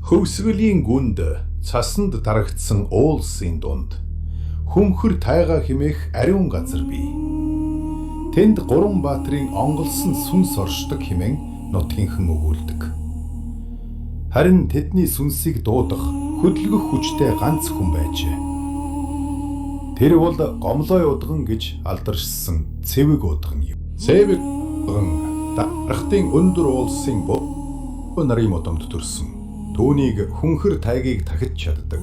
Хөвсгөлийн гүнд цасанд дарагдсан уулсын дунд хүмхэр тайгаа химээх ариун газар бий. Тэнд гурван баатрын онголсон сүнс оршдог хэмээн нутгийнхан өгүүлдэг. Харин тэдний сүнсийг дуудах, хөдөлгөх хүчтэй ганц хүн байжээ. Тэр бол гомлой удган гэж алдаршсан цэвэг удган юм. Цэвэг удган дарахтын өндөр уулсын нарын модомд төрсөн. Түүнийг хүнхэр тайгийг тахиж чаддаг.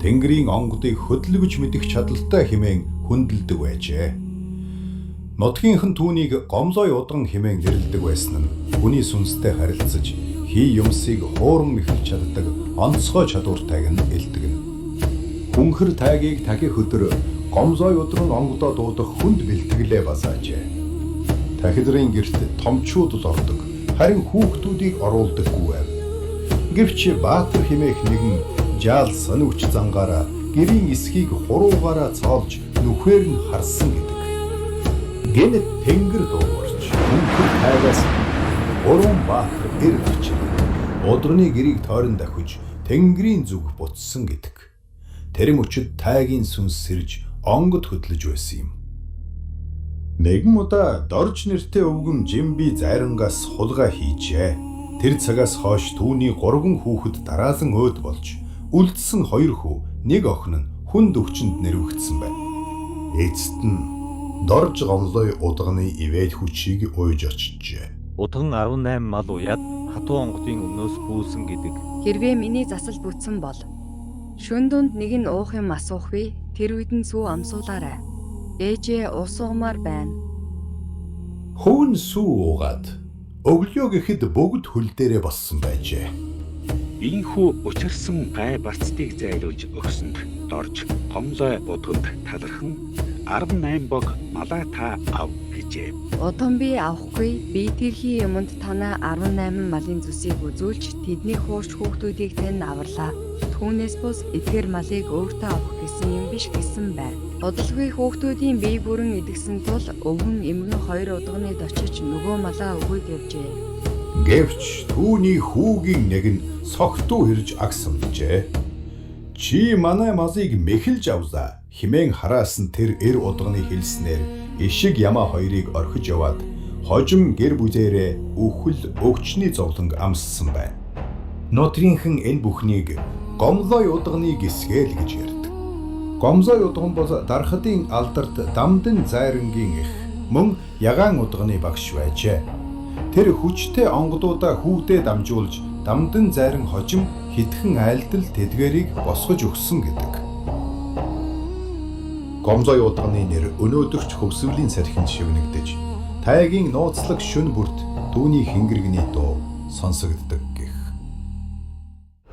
Тэнгэрийн онгодыг хөдөлгөж мэдэх чадaltaй хэмээн хүндэлдэг байжээ. Нутгийнхан түүнийг гомлой удган хэмээн нэрлэдэг байсан нь хүний сүнстэй харилцаж хий юмсыг хууран мэхэлж чаддаг онцгой чадвартайг нь элдэгнэ. Хүнхэр тайгийг тахих өдөр гомлой удган онгодоо дуудах хүнд бэлтгэлээ базаажээ. Тахилрын гэрт томчууд л ордог, харин хүүхдүүдийг оруулдаггүй байв. Гэвч баатар химээх нэгэн жаал сонигч зангаараа гэрийн эсхийг хуруугаараа цоолж нүхээр нь харсан гэдэг. Гэнэт тэнгэр дуугарч хүнхэр тайгаас гурван баатар ирвч удганы гэрийг тойрон давхиж тэнгэрийн зүг бутсан гэдэг. Тэр мөчөд тайгийн сүнс сэрж онгод хөдлөж байсан юм. Нэгэн удаа дорж нэртэй өвгөн Жимби зайрангаас хулгай хийжээ. Тэр цагаас хойш түүний 3 хүүхэд дараалан өөд болж үлдсэн 2 хүү, 1 охин нь хүнд өвчнөд нэрвэгдсэн байна. Эцэст нь дорж гомлой удганы ивээл хүчийг уйж очжээ. Удган 18 мал уяад хатуу онгодын өмнөөс бүүлсэн гэдэг. Хэрвээ миний засал бүтсэн бол шөн дунд нэг нь уух юм асуух би тэр үед нь сүү амсуулаарай. Ээжээ ус уумаар байна. Хөвн сүү уугаад өглөө гэхэд бүгд хөл дээрээ боссон байжээ. Ийхүү учирсан гай барцдыг зайлуулж өгсөнд дорж гомлой удганд талархан 18 бог малаа та ав гэжээ. Удам би авахгүй. Би тэрхий юмд танаа 18 малын зүсийг үзүүлж тэдний хуурч хүүхдүүдийг тань аварлаа. Түүнээс бус эдгээр малыг өөртөө авах гэсэн юм биш гэсэн байна. Удалгүй хүүхдүүдийн бие бүрэн идэгсэн тул өвгөн эмгэн 2 удганыг очиж нөгөө малаа өгөөд явжээ. Гэвч түүний хүүгийн нэг нь согтуу хэрж агсамжээ. Чи манай малыг мэхэлж авлаа хэмээн хараасан тэр удганы хэлснээр ишиг ямаа 2-ыг орхиж яваад хожим гэр бүлээрээ үхэл өгчний зовлонг амссан байна. Нутгийнхан энэ бүхнийг гомлой удганы гисгээл гэж ярьдаг. Гомлой удган бол дархадын алдарт Дамдын зайрангийн эх, мөн ягаан удганы багш байжээ. Тэр хүчтэй онгодуудаа хүүдээ дамжуулж Дамдын зайран хожим хитгэн айлдал тэдгэрийг босгож өгсөн гэдэг. Гомлой удганы нэр өнөөдөрч хөвсвөлийн сархинд шивнэгдэж, тайгийн нууцлаг шөнө бүрт түүний хингэрэгний дуу сонсогддог.